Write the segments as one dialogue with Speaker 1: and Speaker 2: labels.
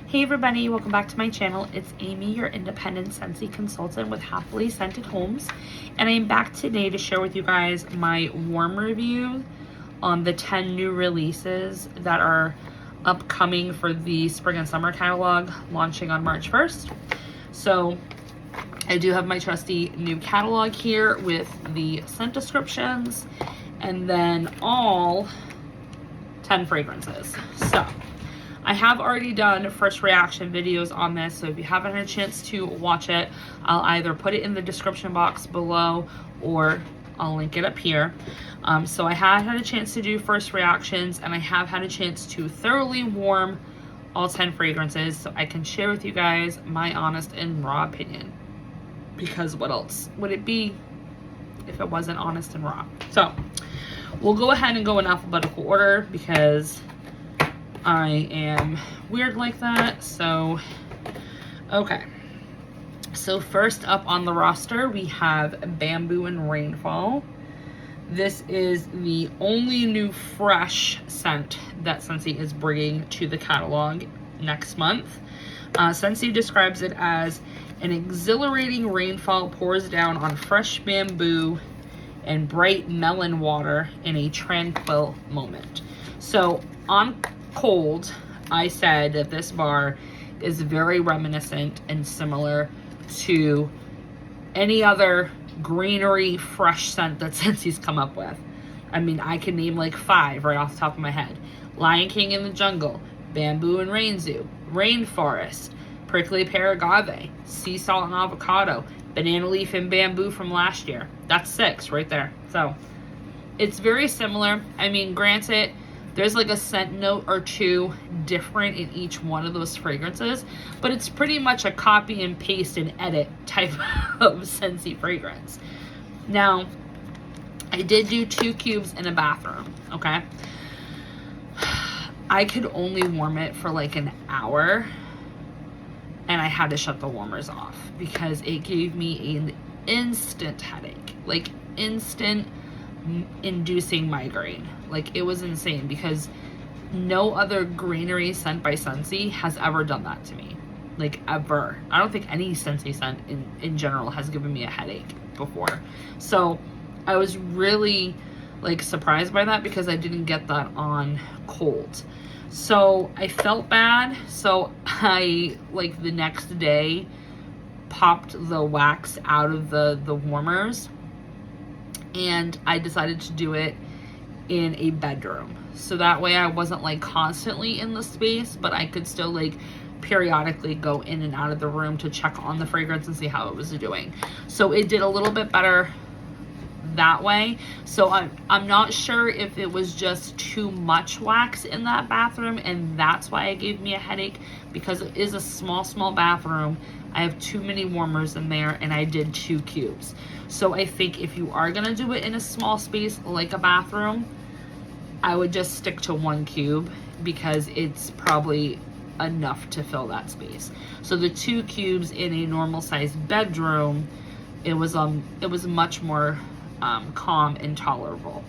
Speaker 1: Hey everybody, welcome back to my channel. It's Amy, your independent Scentsy consultant with Happily Scented Homes, and I'm back today to share with you guys my warm review on the 10 new releases that are upcoming for the spring and summer catalog launching on March 1st. So I do have my trusty new catalog here with the scent descriptions and then all 10 fragrances. So I have already done first reaction videos on this, so if you haven't had a chance to watch it, I'll either put it in the description box below or I'll link it up here. So I have had a chance to do first reactions, and I have had a chance to thoroughly warm all 10 fragrances so I can share with you guys my honest and raw opinion. Because what else would it be if it wasn't honest and raw? So we'll go ahead and go in alphabetical order because I am weird like that. So, okay. So first up on the roster, we have Bamboo and Rainfall. This is the only new fresh scent that Scentsy is bringing to the catalog next month. Scentsy describes it as an exhilarating rainfall pours down on fresh bamboo and bright melon water in a tranquil moment. So on cold, I said that this bar is very reminiscent and similar to any other greenery fresh scent that Scentsy's come up with. I mean, I can name like 5 right off the top of my head. Lion King in the Jungle, Bamboo and Rain Zoo, Rainforest, Prickly Pear Agave, Sea Salt and Avocado, Banana Leaf and Bamboo from last year. That's 6 right there. So it's very similar. I mean, granted, there's like a scent note or 2 different in each one of those fragrances, but it's pretty much a copy and paste and edit type of Scentsy fragrance. Now, I did do 2 cubes in a bathroom, okay? I could only warm it for like an hour, and I had to shut the warmers off because it gave me an instant headache, like instant inducing migraine. Like, it was insane because no other greenery scent by Scentsy has ever done that to me. Like, ever. I don't think any Scentsy scent in general has given me a headache before. So I was really like surprised by that because I didn't get that on cold. So I felt bad. So I, like, the next day popped the wax out of the warmers, and I decided to do it in a bedroom. So that way I wasn't like constantly in the space, but I could still like periodically go in and out of the room to check on the fragrance and see how it was doing. So it did a little bit better that way. So I'm not sure if it was just too much wax in that bathroom and that's why it gave me a headache, because it is a small bathroom. I have too many warmers in there, and I did 2 cubes. So I think if you are gonna do it in a small space like a bathroom, I would just stick to 1 cube because it's probably enough to fill that space. So the 2 cubes in a normal sized bedroom, it was much more calm and tolerable.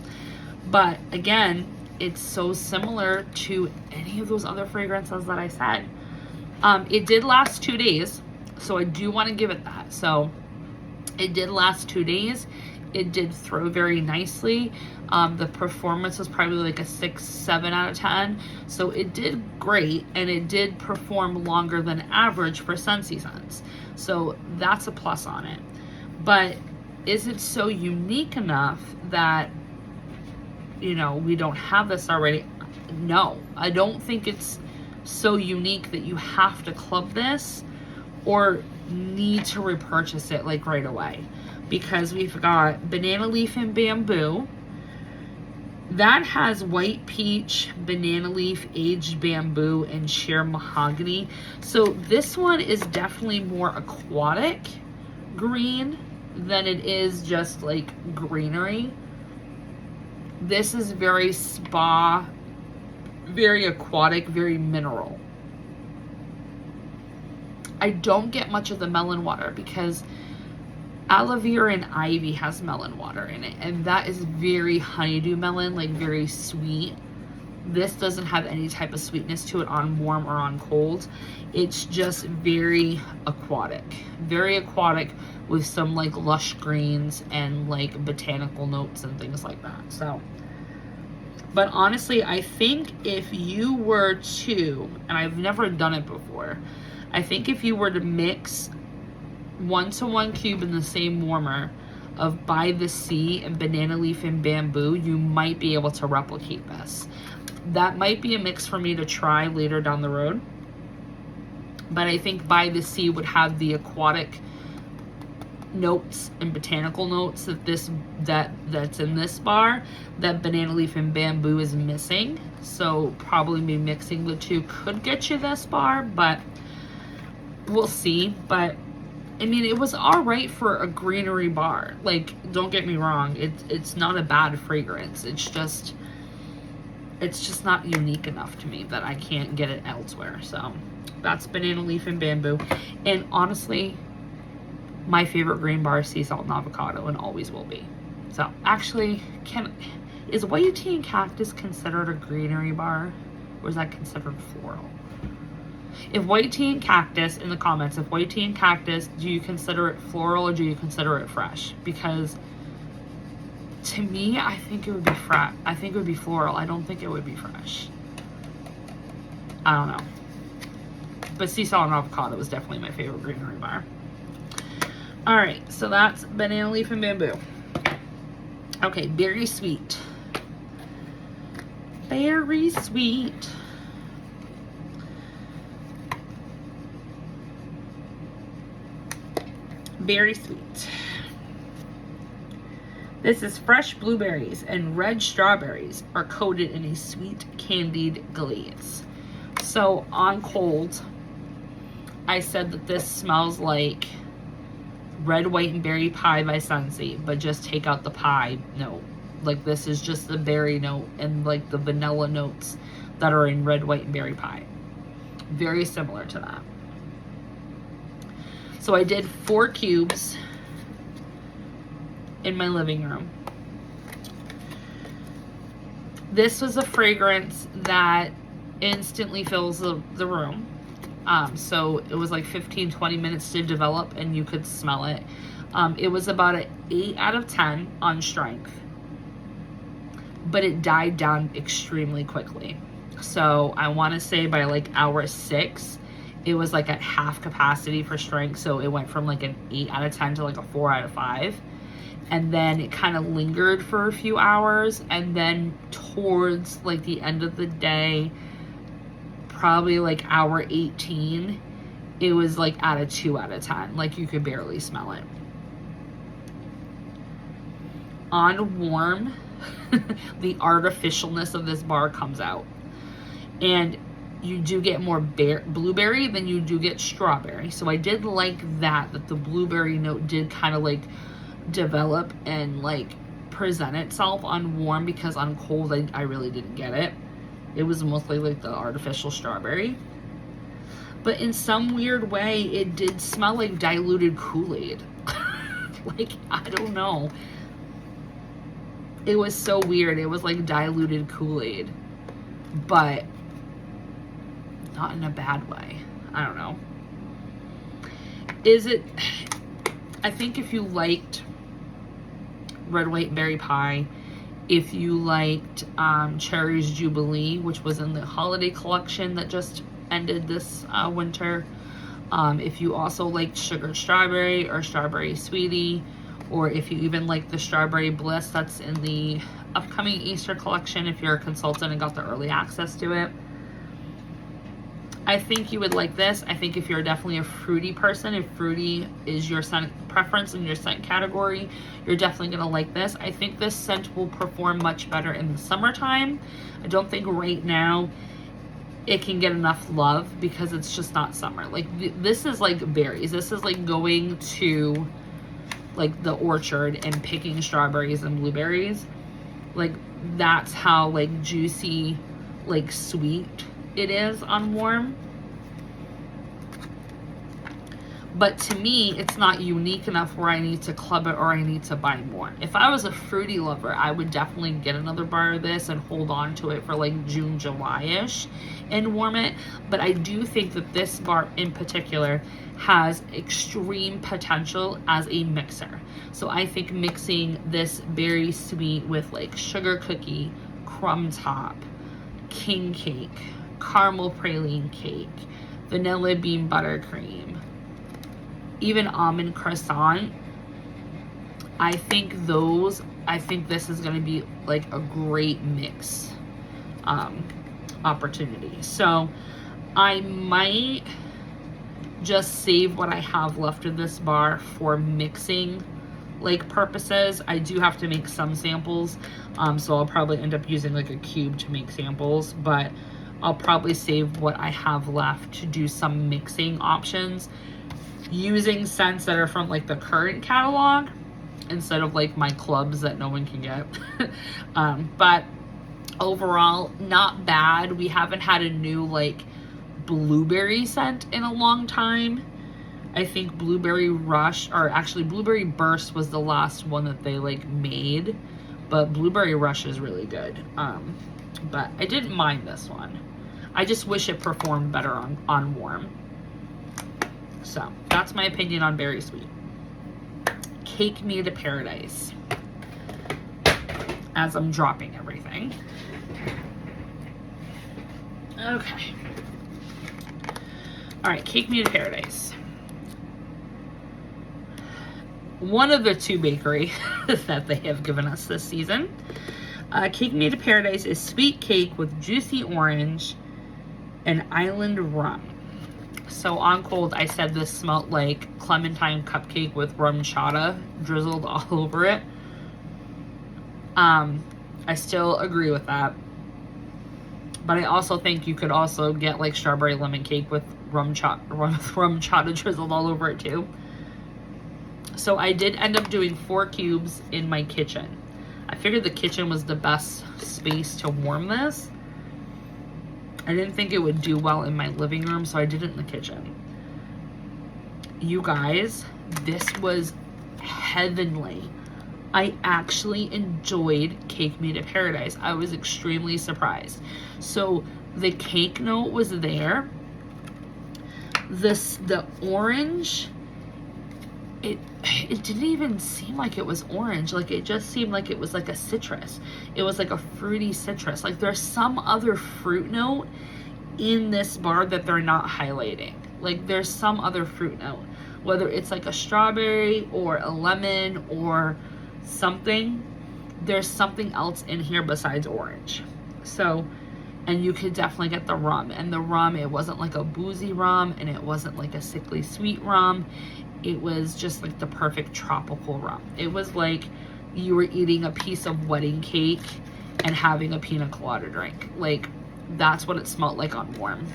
Speaker 1: But again, it's so similar to any of those other fragrances that I said. It did last 2 days, so I do want to give it that. So it did last 2 days. It did throw very nicely. The performance was probably like a 6-7 out of 10. So it did great, and it did perform longer than average for Scentsy scents. So that's a plus on it. But is it so unique enough that, you know, we don't have this already? No, I don't think it's so unique that you have to club this or need to repurchase it like right away, because we've got Banana Leaf and Bamboo. That has white peach, banana leaf, aged bamboo, and sheer mahogany. So this one is definitely more aquatic green than it is just like greenery. This is very spa, very aquatic, very mineral. I don't get much of the melon water because aloe vera and ivy has melon water in it, and that is very honeydew melon, like very sweet, This doesn't have any type of sweetness to it on warm or on cold. It's just very aquatic with some like lush greens and like botanical notes and things like that. So, but honestly, I think if you were to, and I've never done it before, I think if you were to mix 1-to-1 cube in the same warmer of By the Sea and Banana Leaf and Bamboo, you might be able to replicate this. That might be a mix for me to try later down the road. But I think By the Sea would have the aquatic notes and botanical notes that's in this bar that Banana Leaf and Bamboo is missing. So probably me mixing the two could get you this bar, but we'll see. But I mean, it was all right for a greenery bar. Like, don't get me wrong, it's not a bad fragrance. It's just not unique enough to me that I can't get it elsewhere. So that's Banana Leaf and Bamboo. And honestly, my favorite green bar is Sea Salt and Avocado, and always will be. So actually, is White Tea and Cactus considered a greenery bar, or is that considered floral? If White Tea and Cactus, in the comments, if White Tea and Cactus, do you consider it floral or do you consider it fresh? Because to me, I think it would be fresh. I think it would be floral. I don't think it would be fresh. I don't know. But Sea Salt and Avocado is definitely my favorite greenery bar. Alright, so that's Banana Leaf and Bamboo. Okay, Berry Sweet. Berry Sweet. Berry Sweet. This is fresh blueberries and red strawberries are coated in a sweet candied glaze. So on cold, I said that this smells like red, white, and berry pie by Scentsy, but just take out the pie note. Like, this is just the berry note and like the vanilla notes that are in red, white, and berry pie. Very similar to that. So I did 4 cubes in my living room. This was a fragrance that instantly fills the room. So it was like 15-20 minutes to develop and you could smell it. It was about an 8 out of 10 on strength, but it died down extremely quickly. So I want to say by like hour 6, it was like at half capacity for strength. So it went from like an 8 out of 10 to like a 4 out of 5. And then it kind of lingered for a few hours. And then towards like the end of the day, probably like hour 18, it was like at a 2 out of 10. Like, you could barely smell it. On warm, the artificialness of this bar comes out. And you do get more blueberry than you do get strawberry. So I did like that the blueberry note did kind of like develop and like present itself on warm, because on cold I really didn't get it. It was mostly like the artificial strawberry. But in some weird way, it did smell like diluted Kool-Aid. Like, I don't know. It was so weird. It was like diluted Kool-Aid, but not in a bad way. I don't know. I think if you liked red, white, berry pie, if you liked Cherry's Jubilee, which was in the holiday collection that just ended this winter, if you also liked Sugar Strawberry or Strawberry Sweetie, or if you even like the Strawberry Bliss that's in the upcoming Easter collection, if you're a consultant and got the early access to it, I think you would like this. I think if you're definitely a fruity person, if fruity is your scent preference in your scent category, you're definitely going to like this. I think this scent will perform much better in the summertime. I don't think right now it can get enough love because it's just not summer. Like, this is like berries. This is like going to like the orchard and picking strawberries and blueberries. Like, that's how like juicy, like sweet it is on warm. But to me, it's not unique enough where I need to club it or I need to buy more. If I was a fruity lover, I would definitely get another bar of this and hold on to it for like June, July-ish and warm it. But I do think that this bar in particular has extreme potential as a mixer. So I think mixing this berry sweet with like sugar cookie, crumb top, king cake, caramel praline cake, vanilla bean buttercream, even almond croissant, I think this is going to be like a great mix opportunity. So I might just save what I have left of this bar for mixing like purposes. I do have to make some samples, so I'll probably end up using like a cube to make samples, but I'll probably save what I have left to do some mixing options using scents that are from like the current catalog instead of like my clubs that no one can get. But overall, not bad. We haven't had a new like blueberry scent in a long time. I think Blueberry Rush, or actually Blueberry Burst was the last one that they like made, but Blueberry Rush is really good. But I didn't mind this one. I just wish it performed better on warm. So that's my opinion on Berry Sweet. Cake Me to Paradise. As I'm dropping everything. Okay. All right, Cake Me to Paradise. One of the two bakery that they have given us this season. Cake Me to Paradise is sweet cake with juicy orange and island rum. So on cold, I said this smelled like clementine cupcake with rum chata drizzled all over it. I still agree with that. But I also think you could also get like strawberry lemon cake with rum chata drizzled all over it too. So I did end up doing 4 cubes in my kitchen. I figured the kitchen was the best space to warm this. I didn't think it would do well in my living room, so I did it in the kitchen. You guys, this was heavenly. I actually enjoyed Cake Me to Paradise. I was extremely surprised. So the cake note was there. The orange, it didn't even seem like it was orange. Like it just seemed like it was like a citrus. It was like a fruity citrus. Like there's some other fruit note in this bar that they're not highlighting. Like there's some other fruit note, whether it's like a strawberry or a lemon or something. There's something else in here besides orange. So, and you could definitely get the rum. And the rum, it wasn't like a boozy rum and it wasn't like a sickly sweet rum. It was just like the perfect tropical rum. It was like you were eating a piece of wedding cake and having a pina colada drink. Like that's what it smelled like on warm.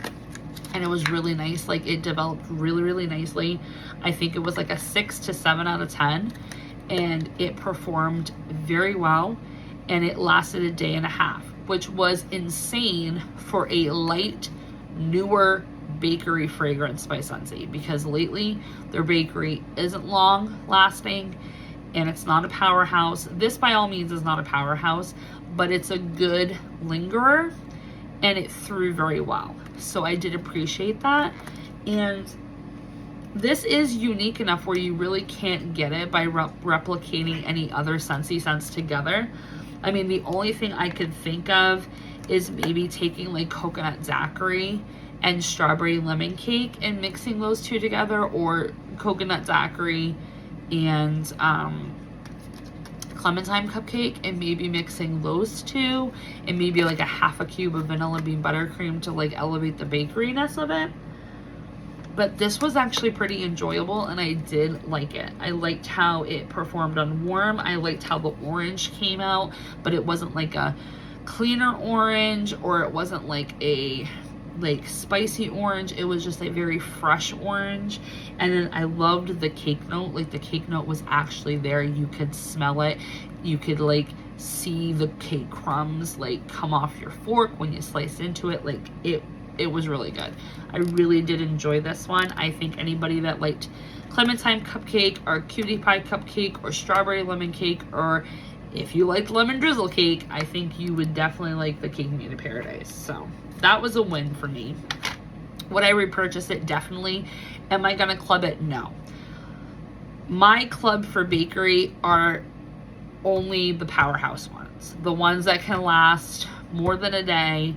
Speaker 1: And it was really nice. Like it developed really, really nicely. I think it was like a 6 to 7 out of 10. And it performed very well. And it lasted a day and a half, which was insane for a light, newer bakery fragrance by Scentsy, because lately their bakery isn't long lasting and it's not a powerhouse. This by all means is not a powerhouse, but it's a good lingerer and it threw very well. So I did appreciate that. And this is unique enough where you really can't get it by replicating any other Scentsy scents together. I mean, the only thing I could think of is maybe taking like coconut daiquiri and strawberry lemon cake and mixing those two together, or coconut daiquiri and clementine cupcake and maybe mixing those two, and maybe like a half a cube of vanilla bean buttercream to like elevate the bakeryness of it. But this was actually pretty enjoyable and I did like it. I liked how it performed on warm. I liked how the orange came out, but it wasn't like a cleaner orange, or it wasn't like a spicy orange. It was just a very fresh orange. And then I loved the cake note. Like the cake note was actually there. You could smell it. You could like see the cake crumbs like come off your fork when you slice into it. Like it it was really good. I really did enjoy this one. I think anybody that liked clementine cupcake or cutie pie cupcake or strawberry lemon cake, or if you liked lemon drizzle cake, I think you would definitely like the Cake Made in Paradise. So that was a win for me. Would I repurchase it? Definitely. Am I gonna club it? No. My club for bakery are only the powerhouse ones, the ones that can last more than a day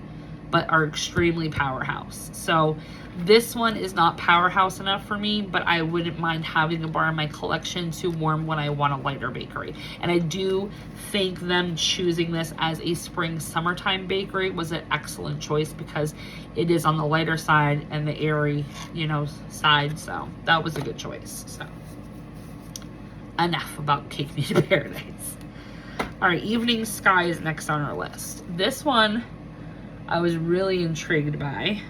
Speaker 1: but are extremely powerhouse. So this one is not powerhouse enough for me, but I wouldn't mind having a bar in my collection to warm when I want a lighter bakery. And I do think them choosing this as a spring summertime bakery was an excellent choice, because it is on the lighter side and the airy, you know, side. So that was a good choice. So enough about Cake Made in Paradise. All right, Evening Sky is next on our list. This one I was really intrigued by.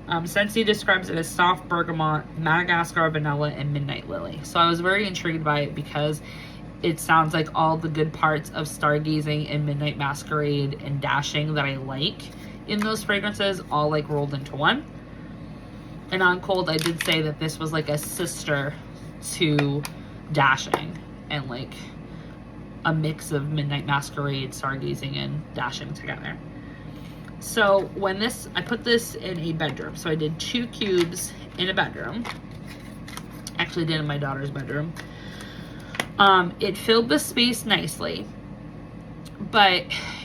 Speaker 1: Scentsy describes it as soft bergamot, Madagascar vanilla, and midnight lily. So I was very intrigued by it because it sounds like all the good parts of stargazing and midnight masquerade and dashing that I like in those fragrances all like rolled into one. And on cold, I did say that this was like a sister to dashing, and like a mix of midnight masquerade, stargazing, and dashing together. So when I put this in a bedroom. So I did 2 cubes in a bedroom. Actually did in my daughter's bedroom. It filled the space nicely, but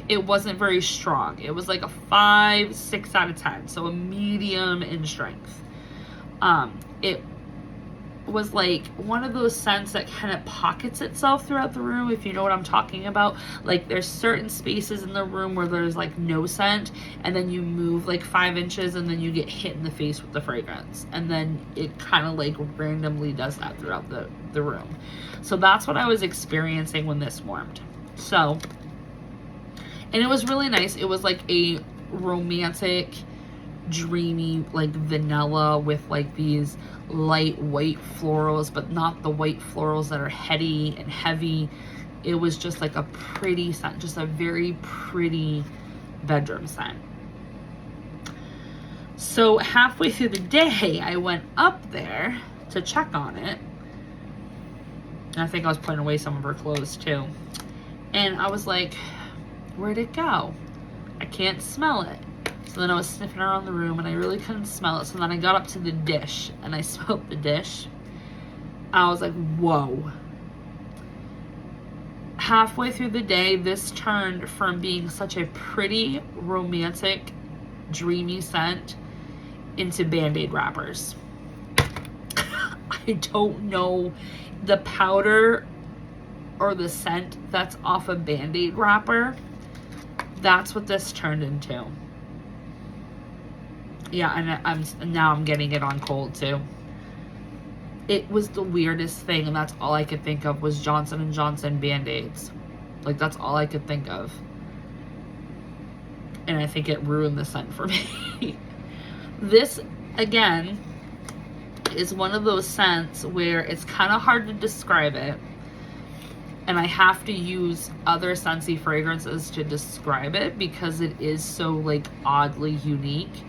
Speaker 1: it wasn't very strong. It was like a 5, 6 out of 10. So a medium in strength. It was like one of those scents that kind of pockets itself throughout the room, if you know what I'm talking about. Like there's certain spaces in the room where there's like no scent, and then you move like 5 inches and then you get hit in the face with the fragrance, and then it kind of like randomly does that throughout the room. So that's what I was experiencing when this warmed. So, and it was really nice. It was like a romantic, dreamy, like vanilla with like these light white florals, but not the white florals that are heady and heavy. It was just like a pretty scent, just a very pretty bedroom scent. So halfway through the day, I went up there to check on it. And I think I was putting away some of her clothes too. And I was like, where'd it go? I can't smell it. So then I was sniffing around the room and I really couldn't smell it. So then I got up to the dish and I smelled the dish. I was like, whoa. Halfway through the day, this turned from being such a pretty, romantic, dreamy scent into Band-Aid wrappers. I don't know, the powder or the scent that's off a Band-Aid wrapper, that's what this turned into. Yeah, and now I'm getting it on cold too. It was the weirdest thing, and that's all I could think of was Johnson & Johnson Band-Aids. Like, that's all I could think of. And I think it ruined the scent for me. This, again, is one of those scents where it's kind of hard to describe it. And I have to use other Scentsy fragrances to describe it because it is so, like, oddly unique.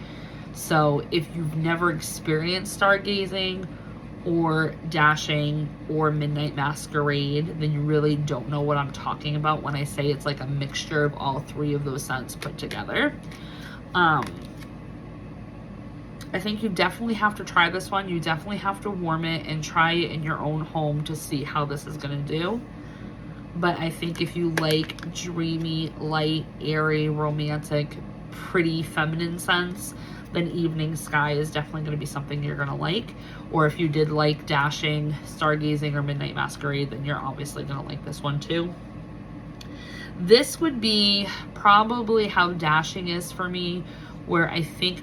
Speaker 1: So if you've never experienced stargazing or dashing or midnight masquerade, then you really don't know what I'm talking about when I say it's like a mixture of all 3 of those scents put together. I think you definitely have to try this one. You definitely have to warm it and try it in your own home to see how this is going to do. But I think if you like dreamy, light, airy, romantic, pretty feminine scents, then Evening Sky is definitely going to be something you're going to like. Or if you did like dashing, stargazing, or midnight masquerade, then you're obviously going to like this one too. This would be probably how dashing is for me, where I think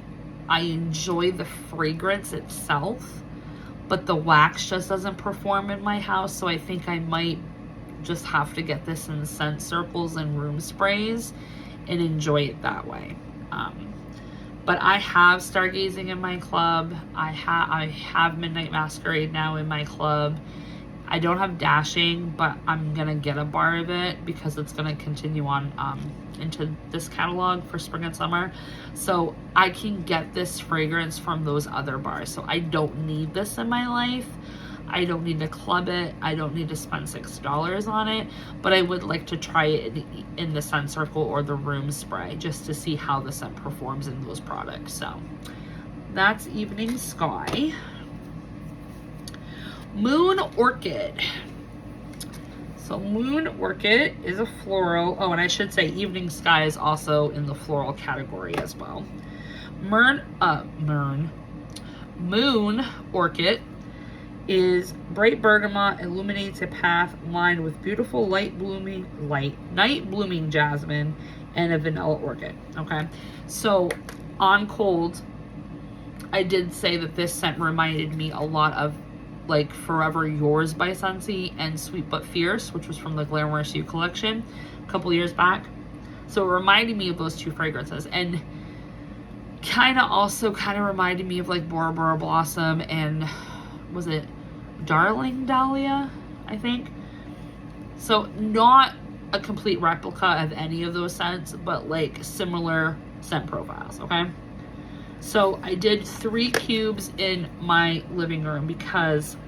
Speaker 1: I enjoy the fragrance itself, but the wax just doesn't perform in my house. So I think I might just have to get this in scent circles and room sprays and enjoy it that way. But I have stargazing in my club. I have midnight masquerade now in my club. I don't have dashing, but I'm gonna get a bar of it because it's gonna continue on into this catalog for spring and summer. So I can get this fragrance from those other bars. So I don't need this in my life. I don't need to club it. I don't need to spend $6 on it, but I would like to try it in the Scent Circle or the Room Spray just to see how the scent performs in those products. So that's Evening Sky. Moon Orchid. So Moon Orchid is a floral. Oh, and I should say Evening Sky is also in the floral category as well. Moon Orchid is bright bergamot, illuminates a path lined with beautiful night blooming jasmine and a vanilla orchid. Okay, so on cold, I did say that this scent reminded me a lot of like Forever Yours by Scentsy and Sweet But Fierce, which was from the Glamorous You collection a couple years back. So it reminded me of those two fragrances, and kind of reminded me of like Bora Bora Blossom and was it Darling Dahlia, I think. So not a complete replica of any of those scents, but like similar scent profiles. Okay, so I did 3 cubes in my living room because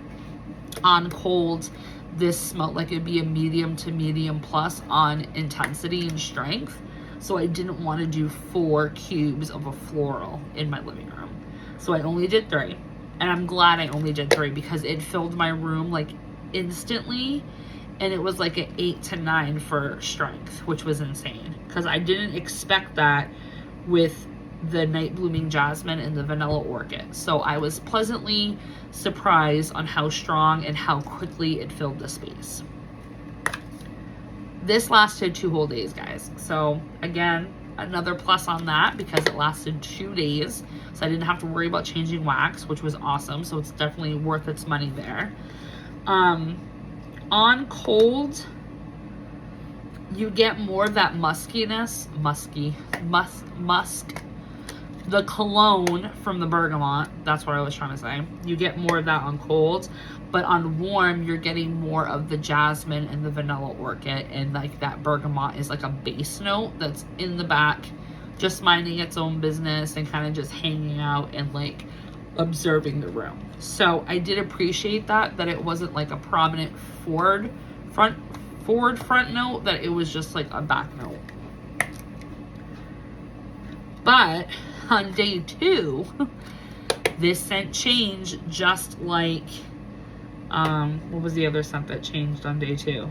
Speaker 1: on cold this smelled like it'd be a medium to medium plus on intensity and strength. So I didn't want to do 4 cubes of a floral in my living room, so I only did 3. And I'm glad I only did 3 because it filled my room like instantly, and it was like an 8 to 9 for strength, which was insane because I didn't expect that with the Night Blooming Jasmine and the Vanilla Orchid. So I was pleasantly surprised on how strong and how quickly it filled the space. This lasted 2 whole days, guys. So again, another plus on that because it lasted 2 days. So I didn't have to worry about changing wax, which was awesome. So it's definitely worth its money there. On cold, you get more of that muskiness, musk. The cologne from the bergamot, that's what I was trying to say. You get more of that on cold, but on warm, you're getting more of the jasmine and the vanilla orchid, and like that bergamot is like a base note that's in the back, just minding its own business and kind of just hanging out and like observing the room. So I did appreciate that it wasn't like a prominent forward front note, that it was just like a back note. But on day 2, this scent changed just like, what was the other scent that changed on day 2?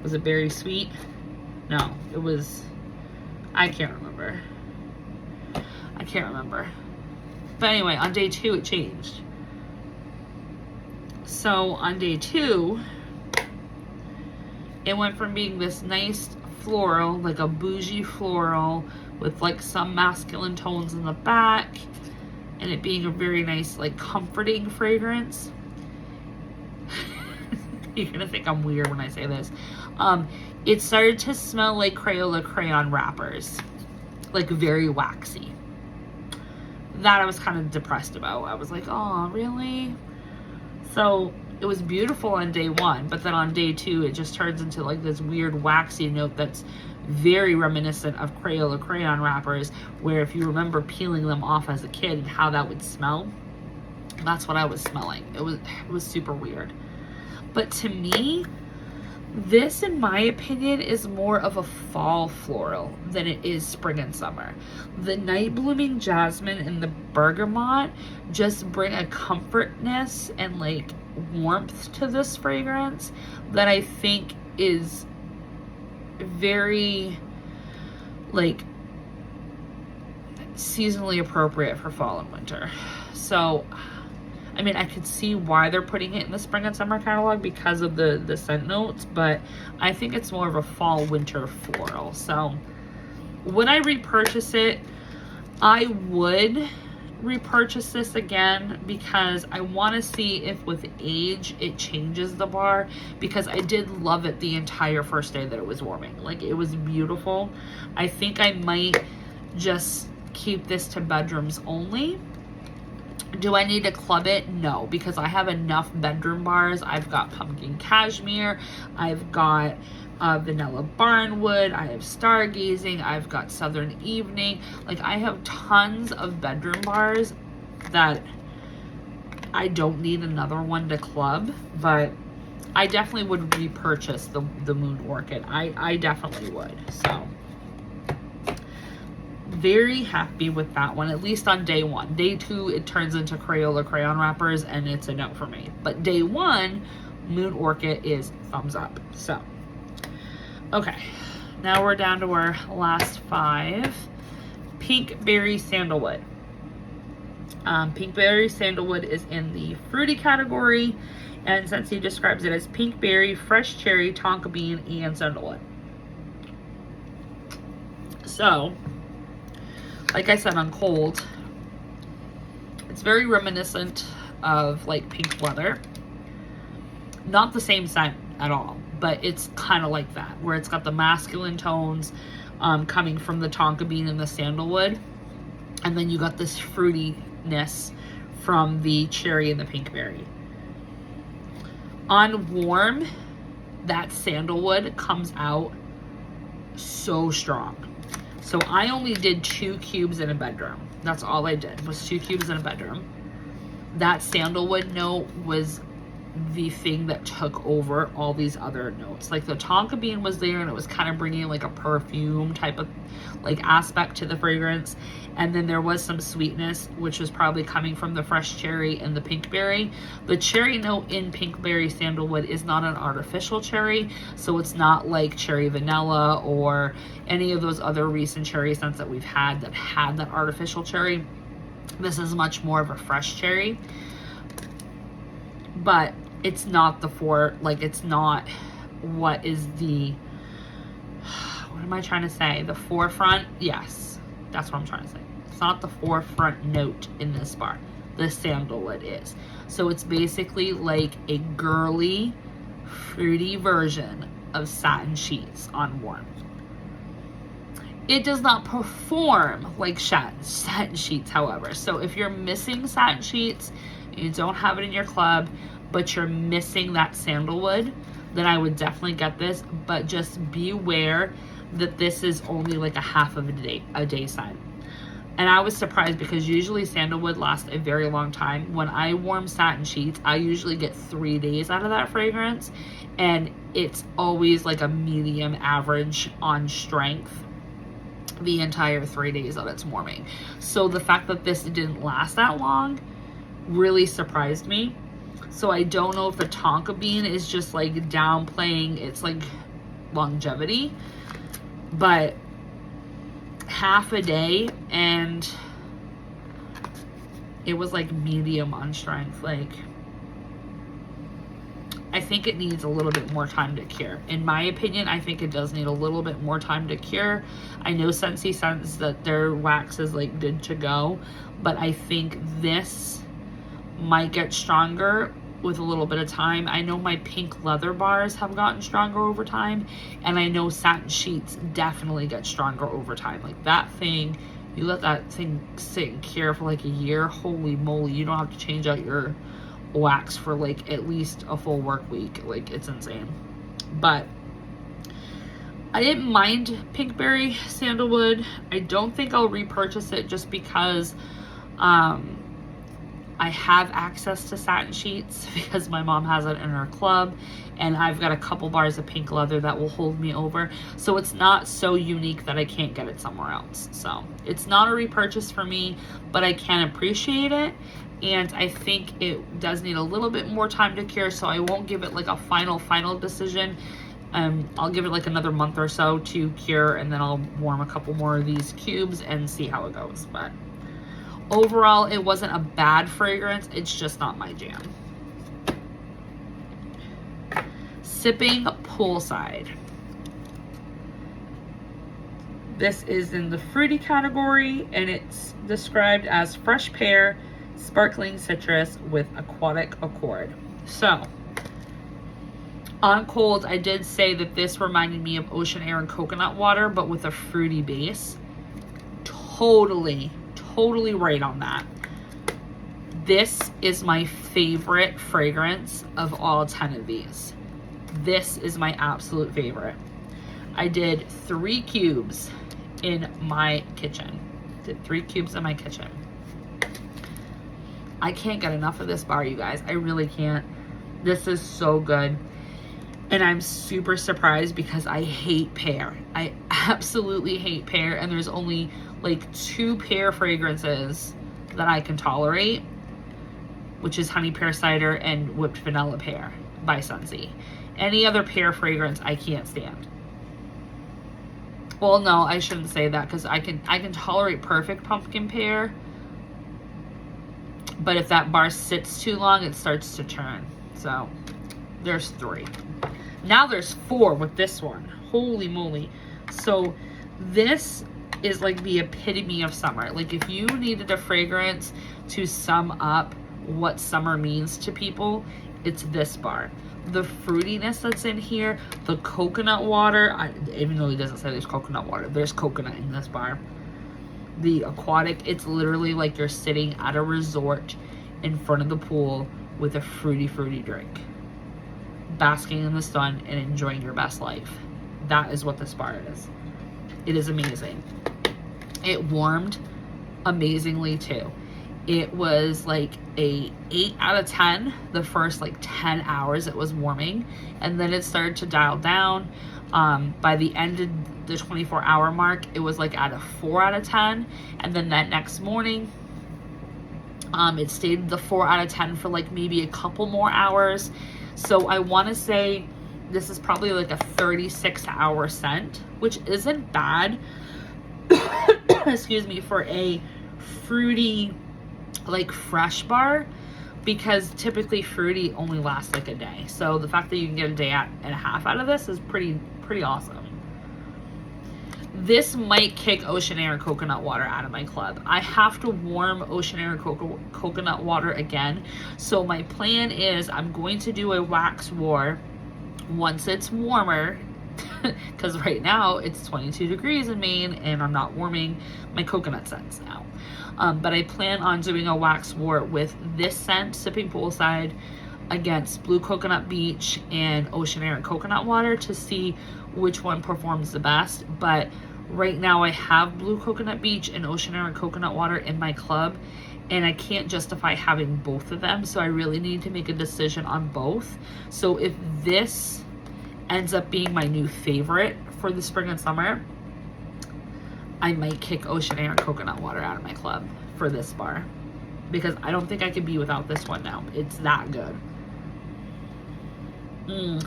Speaker 1: Was it Berry Sweet? No, it was, I can't remember. But anyway, on day 2, it changed. So on day 2, it went from being this nice floral, like a bougie floral, with like some masculine tones in the back, and it being a very nice, like comforting fragrance. You're gonna think I'm weird when I say this. It started to smell like Crayola crayon wrappers, like very waxy. That I was kind of depressed about. I was like, oh, really? So it was beautiful on day 1, but then on day 2, it just turns into like this weird waxy note that's very reminiscent of Crayola crayon wrappers, where if you remember peeling them off as a kid and how that would smell, that's what I was smelling. It was super weird. But to me, this, in my opinion, is more of a fall floral than it is spring and summer. The Night Blooming Jasmine and the bergamot just bring a comfortness and like warmth to this fragrance that I think is very like seasonally appropriate for fall and winter. So I mean, I could see why they're putting it in the spring and summer catalog because of the scent notes, but I think it's more of a fall winter floral. So would I repurchase it? I would repurchase this again because I want to see if with age it changes the bar, because I did love it the entire first day that it was warming. Like, it was beautiful. I think I might just keep this to bedrooms only Do I need to club it? No, because I have enough bedroom bars. I've got pumpkin cashmere, I've got vanilla barnwood, I have stargazing, I've got southern evening. Like, I have tons of bedroom bars that I don't need another one to club, but I definitely would repurchase the Moon Orchid. I definitely would. So very happy with that one, at least on day one. Day two, it turns into Crayola crayon wrappers, and it's a no for me. But day one, Moon Orchid is thumbs up. So, okay, now we're down to our last 5. Pink Berry Sandalwood. Pink Berry Sandalwood is in the fruity category, and Scentsy describes it as pink berry, fresh cherry, tonka bean, and sandalwood. So, like I said, on cold, it's very reminiscent of like pink leather. Not the same scent at all, but it's kind of like that, where it's got the masculine tones coming from the tonka bean and the sandalwood, and then you got this fruitiness from the cherry and the pink berry. On warm, that sandalwood comes out so strong. So I only did 2 cubes in a bedroom. That's all I did, was 2 cubes in a bedroom. That sandalwood note was the thing that took over all these other notes. Like, the tonka bean was there, and it was kind of bringing like a perfume type of like aspect to the fragrance. And then there was some sweetness, which was probably coming from the fresh cherry and the pink berry. The cherry note in Pink Berry Sandalwood is not an artificial cherry, so it's not like cherry vanilla or any of those other recent cherry scents that we've had that had that artificial cherry. This is much more of a fresh cherry, but it's not it's not what is the, what am I trying to say? The forefront? Yes, that's what I'm trying to say. It's not the forefront note in this bar. The sandalwood is. So it's basically like a girly, fruity version of Satin Sheets on warm. It does not perform like Satin Sheets, however. So if you're missing Satin Sheets, you don't have it in your club, but you're missing that sandalwood, then I would definitely get this. But just beware that this is only like a half of a day scent. And I was surprised because usually sandalwood lasts a very long time. When I warm Satin Sheets, I usually get 3 days out of that fragrance, and it's always like a medium average on strength the entire 3 days that it's warming. So the fact that this didn't last that long really surprised me. So I don't know if the tonka bean is just like downplaying its like longevity, but half a day and it was like medium on strength. Like, I think it needs a little bit more time to cure. In my opinion, I think it does need a little bit more time to cure. I know Scentsy says that their wax is like good to go, but I think this might get stronger with a little bit of time. I know my pink leather bars have gotten stronger over time, and I know Satin Sheets definitely get stronger over time. Like, that thing, you let that thing sit and cure for like a year, holy moly, you don't have to change out your wax for like at least a full work week. Like, it's insane. But I didn't mind Pink Berry Sandalwood. I don't think I'll repurchase it just because I have access to Satin Sheets because my mom has it in her club, and I've got a couple bars of pink leather that will hold me over. So it's not so unique that I can't get it somewhere else. So it's not a repurchase for me, but I can appreciate it. And I think it does need a little bit more time to cure, so I won't give it like a final decision. I'll give it like another month or so to cure, and then I'll warm a couple more of these cubes and see how it goes. But overall, it wasn't a bad fragrance. It's just not my jam. Sipping Poolside. This is in the fruity category, and it's described as fresh pear, sparkling citrus with aquatic accord. So, on cold, I did say that this reminded me of ocean air and coconut water, but with a fruity base. Totally right on that. This is my favorite fragrance of all 10 of these. This is my absolute favorite. I did 3 cubes in my kitchen. Did 3 cubes in my kitchen. I can't get enough of this bar, you guys. I really can't. This is so good. And I'm super surprised because I hate pear. I absolutely hate pear. And there's only like 2 pear fragrances that I can tolerate, which is honey pear cider and whipped vanilla pear by Scentsy. Any other pear fragrance I can't stand. Well, no, I shouldn't say that, because I can tolerate perfect pumpkin pear, but if that bar sits too long, it starts to turn. So there's 3. Now there's 4 with this one. Holy moly. So this is like the epitome of summer. Like, if you needed a fragrance to sum up what summer means to people, it's this bar. The fruitiness that's in here, the coconut water, even though it doesn't say there's coconut water, there's coconut in this bar. The aquatic, it's literally like you're sitting at a resort in front of the pool with a fruity drink, basking in the sun and enjoying your best life. That is what this bar is. It is amazing. It warmed amazingly too. It was like a 8 out of 10 the first like 10 hours it was warming, and then it started to dial down. By the end of the 24-hour mark, it was like at a 4 out of 10, and then that next morning it stayed the 4 out of 10 for like maybe a couple more hours. So I want to say this is probably like a 36-hour scent, which isn't bad excuse me, for a fruity, like fresh bar, because typically fruity only lasts like a day. So the fact that you can get a day and a half out of this is pretty awesome. This might kick ocean air and coconut water out of my club. I have to warm ocean air and coconut water again. So my plan is I'm going to do a wax war once it's warmer, because right now it's 22 degrees in Maine and I'm not warming my coconut scents now. But I plan on doing a wax war with this scent, Sipping Poolside, against Blue Coconut Beach and Ocean Air and Coconut Water, to see which one performs the best. But right now I have Blue Coconut Beach and Ocean Air and Coconut Water in my club, and I can't justify having both of them, so I really need to make a decision on both. So if this ends up being my new favorite for the spring and summer, I might kick Ocean Air and Coconut Water out of my club for this bar, because I don't think I could be without this one now. It's that good.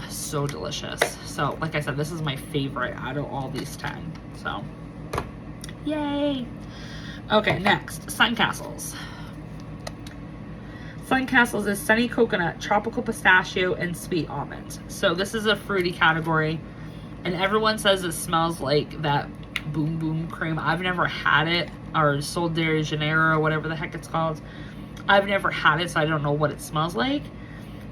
Speaker 1: So delicious. So like I said, this is my favorite out of all these 10. So yay. Okay, next, Suncastles. Suncastles is Sunny Coconut, Tropical Pistachio, and Sweet Almond. So this is a fruity category, and everyone says it smells like that Boom Boom cream. I've never had it, or Sol de Janeiro, or whatever the heck it's called. I've never had it, so I don't know what it smells like.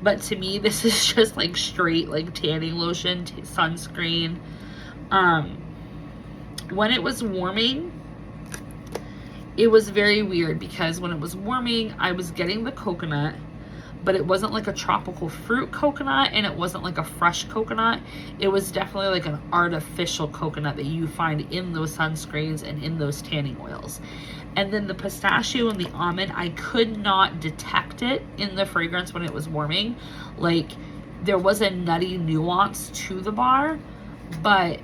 Speaker 1: But to me, this is just like straight like tanning lotion, sunscreen. When it was warming, it was very weird, because when it was warming, I was getting the coconut, but it wasn't like a tropical fruit coconut, and it wasn't like a fresh coconut. It was definitely like an artificial coconut that you find in those sunscreens and in those tanning oils. And then the pistachio and the almond, I could not detect it in the fragrance when it was warming. Like, there was a nutty nuance to the bar, but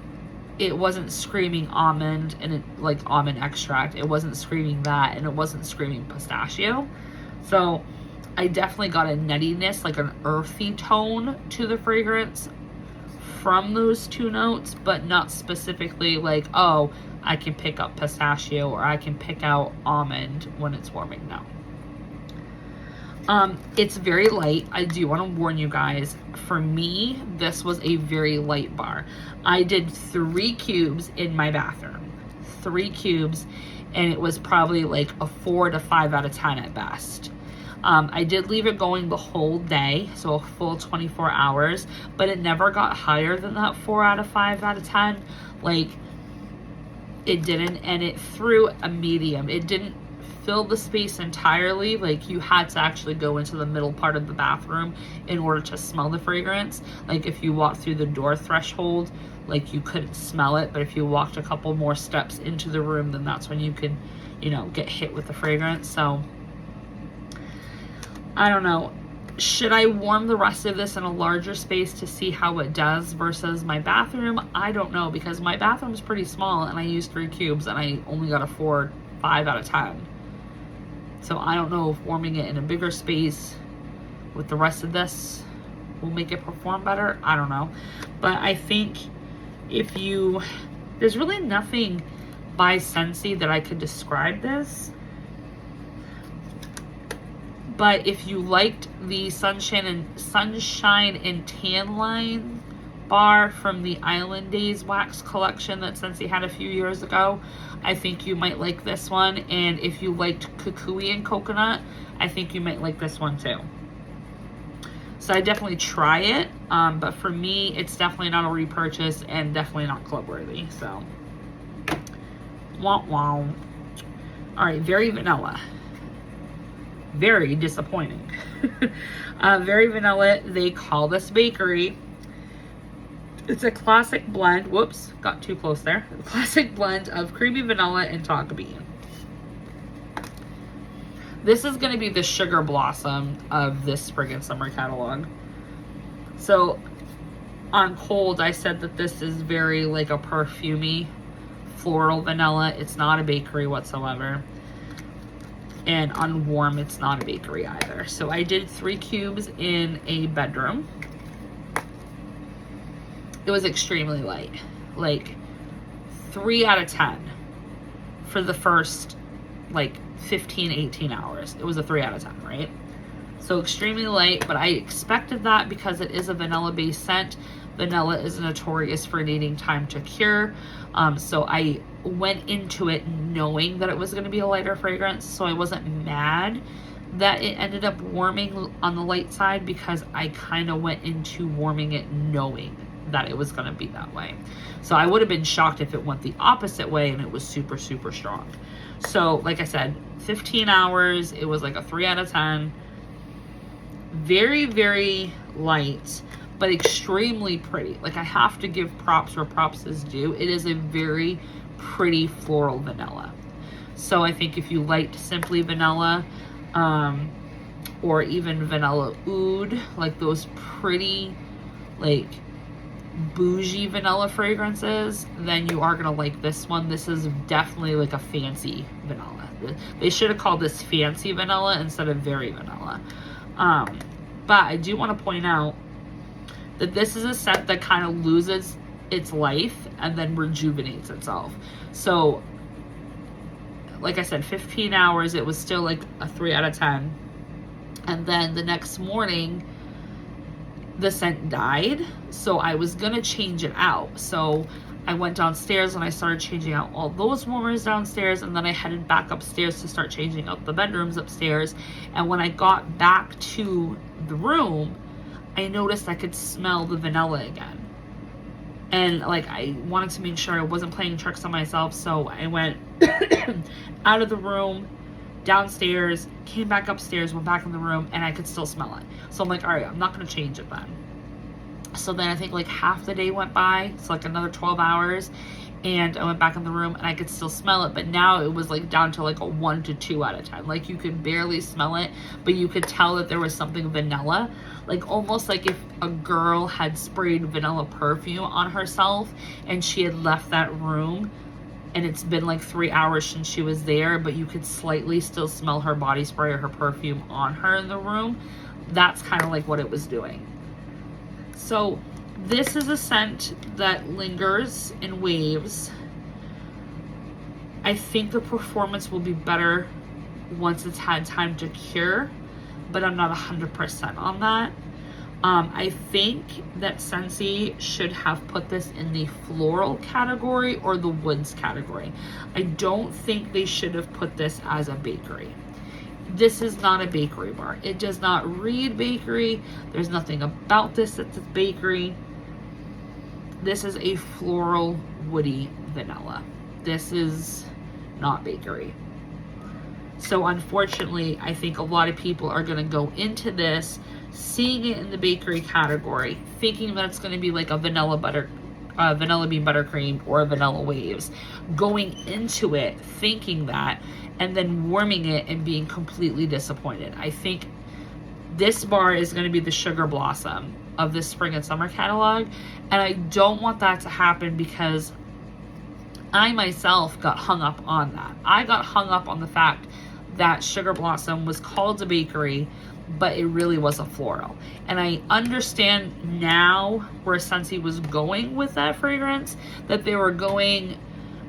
Speaker 1: it wasn't screaming almond and it, like almond extract. It wasn't screaming that, and it wasn't screaming pistachio. So I definitely got a nuttiness, like an earthy tone to the fragrance from those 2 notes, but not specifically like, oh, I can pick up pistachio or I can pick out almond when it's warming. No. It's very light. I do want to warn you guys, for me, this was a very light bar. I did 3 cubes in my bathroom. 3 cubes, and it was probably like a 4 to 5 out of 10 at best. I did leave it going the whole day, so a full 24 hours, but it never got higher than that 4 out of 5 out of 10. Like, it didn't, and it threw a medium. It didn't fill the space entirely. Like you had to actually go into the middle part of the bathroom in order to smell the fragrance. Like if you walked through the door threshold, like you couldn't smell it, but if you walked a couple more steps into the room, then that's when you could, you know, get hit with the fragrance. So I don't know. Should I warm the rest of this in a larger space to see how it does versus my bathroom? I don't know, because my bathroom's pretty small and I used 3 cubes and I only got a 4, 5 out of 10. So I don't know if warming it in a bigger space with the rest of this will make it perform better. I don't know. But I think if you, there's really nothing by Scentsy that I could describe this. But if you liked the Sunshine and Tan Line bar from the Island Days wax collection that Scentsy had a few years ago, I think you might like this one. And if you liked Kukui and Coconut, I think you might like this one too. So I definitely try it, but for me, it's definitely not a repurchase and definitely not club worthy. So, wah wah. All right, Very Vanilla. Very disappointing. Very Vanilla, they call this bakery. It's a classic blend. Whoops, got too close there. A classic blend of creamy vanilla and tonka bean. This is going to be the sugar blossom of this spring and summer catalog. So on cold, I said that this is very like a perfumey floral vanilla. It's not a bakery whatsoever. And on warm, it's not a bakery either. So I did 3 cubes in a bedroom. It was extremely light, like 3 out of 10 for the first like 15, 18 hours. It was a 3 out of 10, right? So extremely light, but I expected that because it is a vanilla based scent. Vanilla is notorious for needing time to cure. So I went into it knowing that it was going to be a lighter fragrance. So I wasn't mad that it ended up warming on the light side, because I kind of went into warming it knowing that it was going to be that way. So I would have been shocked if it went the opposite way and it was super, super strong. So like I said, 15 hours, it was like a 3 out of 10. Very, very light, but extremely pretty. Like I have to give props where props is due. It is a very pretty floral vanilla. So I think if you liked simply vanilla, or even vanilla oud, like those pretty, like bougie vanilla fragrances, then you are gonna like this one. This is definitely like a fancy vanilla. They should have called this fancy vanilla instead of very vanilla. But I do want to point out that this is a scent that kind of loses its life and then rejuvenates itself. So like I said, 15 hours, it was still like a 3 out of 10. And then the next morning, the scent died. So I was gonna change it out. So I went downstairs and I started changing out all those warmers downstairs, and then I headed back upstairs to start changing out the bedrooms upstairs. And when I got back to the room, I noticed I could smell the vanilla again. And like I wanted to make sure I wasn't playing tricks on myself, so I went out of the room, downstairs, came back upstairs, went back in the room, and I could still smell it. So I'm like, all right, I'm not gonna change it then. So then I think like half the day went by, so like another 12 hours, and I went back in the room and I could still smell it, but now it was like down to like a 1 to 2 out of 10. Like you could barely smell it, but you could tell that there was something vanilla, like almost like if a girl had sprayed vanilla perfume on herself and she had left that room and it's been like 3 hours since she was there, but you could slightly still smell her body spray or her perfume on her in the room. That's kind of like what it was doing. So this is a scent that lingers in waves. I think the performance will be better once it's had time to cure, but I'm not 100% on that. I think that Scentsy should have put this in the floral category or the woods category. I don't think they should have put this as a bakery. This is not a bakery bar. It does not read bakery. There's nothing about this that's a bakery. This is a floral, woody vanilla. This is not bakery. So unfortunately, I think a lot of people are going to go into this seeing it in the bakery category, thinking that it's going to be like a vanilla bean buttercream or a vanilla waves, going into it thinking that, and then warming it and being completely disappointed. I think this bar is going to be the sugar blossom of this spring and summer catalog, and I don't want that to happen because I myself got hung up on that. I got hung up on the fact that Sugar Blossom was called a bakery, but it really was a floral. And I understand now where Scentsy was going with that fragrance, that they were going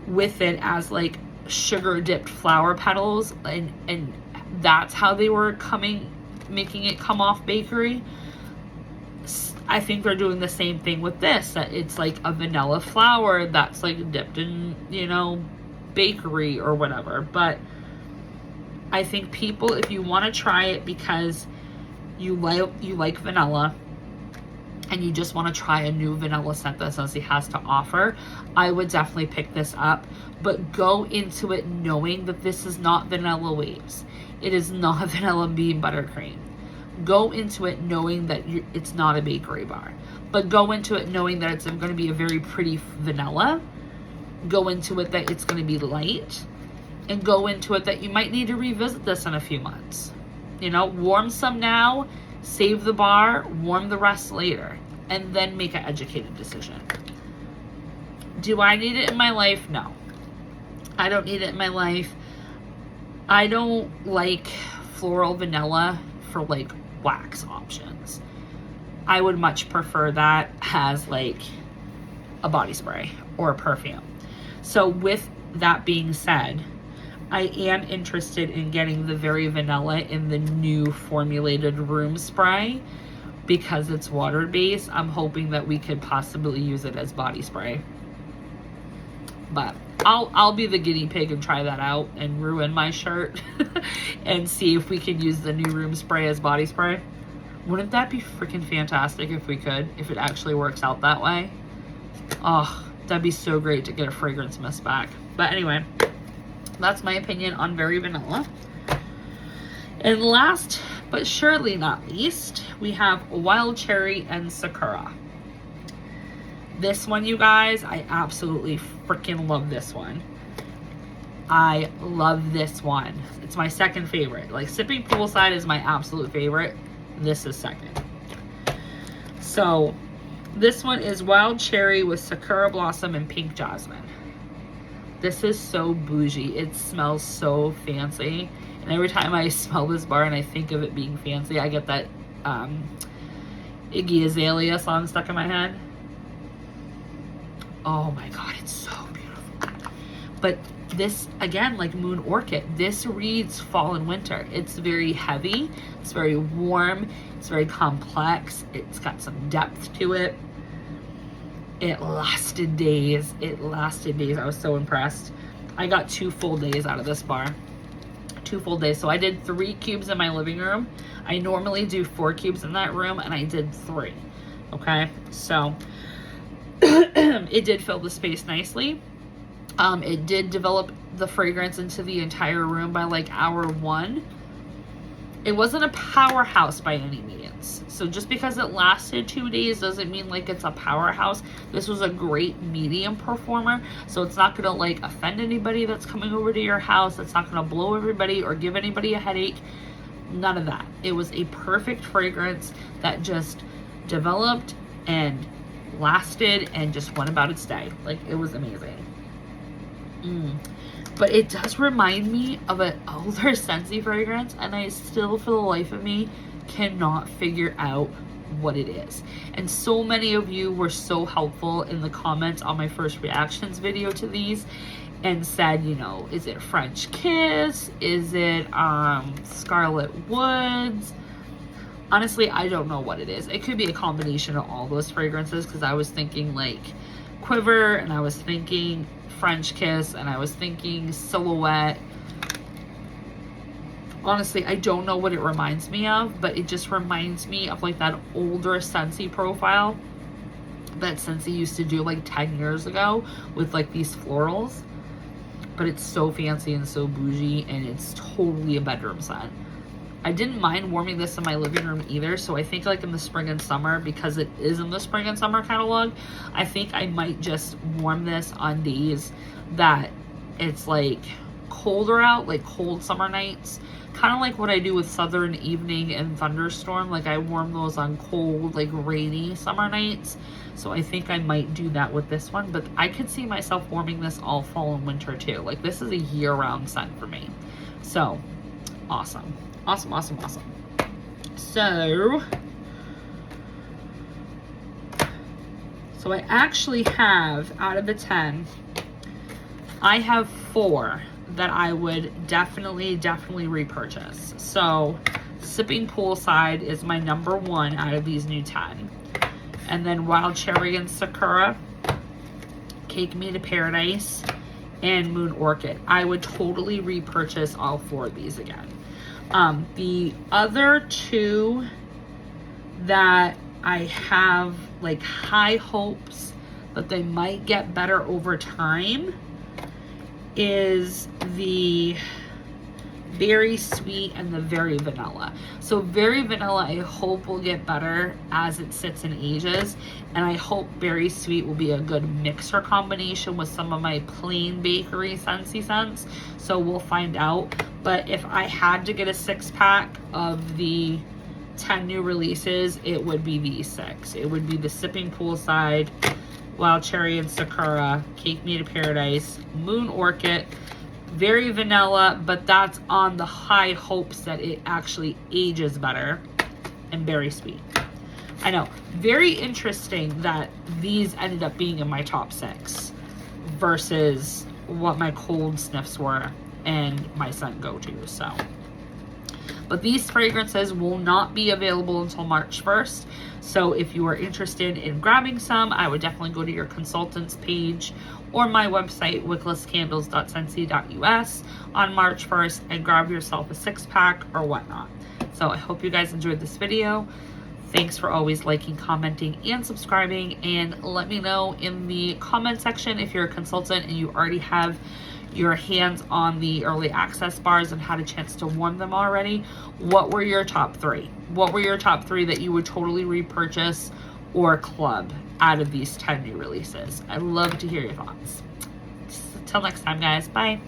Speaker 1: with it as like sugar dipped flower petals, and that's how they were making it come off bakery. I think they're doing the same thing with this, that it's like a vanilla flower that's like dipped in, you know, bakery or whatever. But I think people, if you want to try it because you like vanilla and you just want to try a new vanilla scent that Scentsy has to offer, I would definitely pick this up. But go into it knowing that this is not vanilla waves. It is not vanilla bean buttercream. Go into it knowing that it's not a bakery bar. But go into it knowing that it's going to be a very pretty vanilla. Go into it that it's going to be light. And go into it that you might need to revisit this in a few months. You know, warm some now, save the bar, warm the rest later, and then make an educated decision. Do I need it in my life? No. I don't need it in my life. I don't like floral vanilla for like wax options. I would much prefer that as like a body spray or a perfume. So with that being said, I am interested in getting the Very Vanilla in the new formulated room spray because it's water based. I'm hoping that we could possibly use it as body spray. But I'll be the guinea pig and try that out and ruin my shirt and see if we can use the new room spray as body spray. Wouldn't that be freaking fantastic if we could, if it actually works out that way? Oh, that'd be so great to get a fragrance mist back. But anyway, that's my opinion on Very Vanilla. And last but surely not least, we have Wild Cherry and Sakura. This one, you guys, I absolutely freaking love this one. I love this one. It's my second favorite. Like, Sipping Poolside is my absolute favorite. This is second. So, this one is Wild Cherry with Sakura Blossom and Pink Jasmine. This is so bougie. It smells so fancy. And every time I smell this bar and I think of it being fancy, I get that Iggy Azalea song stuck in my head. Oh my god, it's so beautiful. But this, again, like Moon Orchid, this reads fall and winter. It's very heavy, it's very warm, it's very complex, it's got some depth to it. It lasted days. It lasted days. I was so impressed. I got 2 full days out of this bar. 2 full days. So I did 3 cubes in my living room. I normally do 4 cubes in that room, and I did 3. Okay, so it did fill the space nicely. It did develop the fragrance into the entire room by like hour 1. It wasn't a powerhouse by any means. So just because it lasted 2 days doesn't mean like it's a powerhouse. This was a great medium performer. So it's not gonna like offend anybody that's coming over to your house. It's not gonna blow everybody or give anybody a headache. None of that. It was a perfect fragrance that just developed and lasted and just went about its day. Like, it was amazing. But it does remind me of an older Scentsy fragrance, and I still, for the life of me, cannot figure out what it is. And so many of you were so helpful in the comments on my first reactions video to these and said, you know, is it French Kiss? Is it Scarlet Woods? Honestly, I don't know what it is. It could be a combination of all those fragrances, because I was thinking like Quiver, and I was thinking French Kiss, and I was thinking Silhouette. Honestly, I don't know what it reminds me of, but it just reminds me of like that older Scentsy profile that Scentsy used to do like 10 years ago with like these florals. but it's so fancy and so bougie, and it's totally a bedroom scent. I didn't mind warming this in my living room either, so I think like in the spring and summer, because it is in the spring and summer catalog, I think I might just warm this on days that it's like colder out, like cold summer nights, kind of like what I do with Southern Evening and Thunderstorm. Like I warm those on cold, like rainy summer nights. So I think I might do that with this one, but I could see myself warming this all fall and winter too. Like this is a year-round scent for me. So awesome. Awesome, awesome, awesome. So I actually have, out of the 10, I have 4 that I would definitely repurchase. So Sipping Poolside is my number 1 out of these new 10. And then Wild Cherry and Sakura, Cake Me to Paradise, and Moon Orchid. I would totally repurchase all 4 of these again. The other 2 that I have like high hopes that they might get better over time is the Very Sweet and the Very Vanilla. So Very Vanilla I hope will get better as it sits and ages, and I hope Very Sweet will be a good mixer combination with some of my plain bakery Scentsy scents. So we'll find out. But if I had to get a 6-pack of the 10 new releases, it would be these 6. It would be the Sipping Poolside, Wild Cherry and Sakura, Cake Me to Paradise, Moon Orchid, Very Vanilla, but that's on the high hopes that it actually ages better, and Very Sweet. I know, very interesting that these ended up being in my top 6 versus what my cold sniffs were and my scent go-to. So, but these fragrances will not be available until March 1st. So if you are interested in grabbing some, I would definitely go to your consultants page or my website, wicklesscandles.scentsy.us, on March 1st and grab yourself a 6-pack or whatnot. So I hope you guys enjoyed this video. Thanks for always liking, commenting, and subscribing. And let me know in the comment section if you're a consultant and you already have your hands on the early access bars and had a chance to warm them already. What were your top 3? What were your top 3 that you would totally repurchase or club out of these 10 new releases? I'd love to hear your thoughts. Until next time, guys. Bye.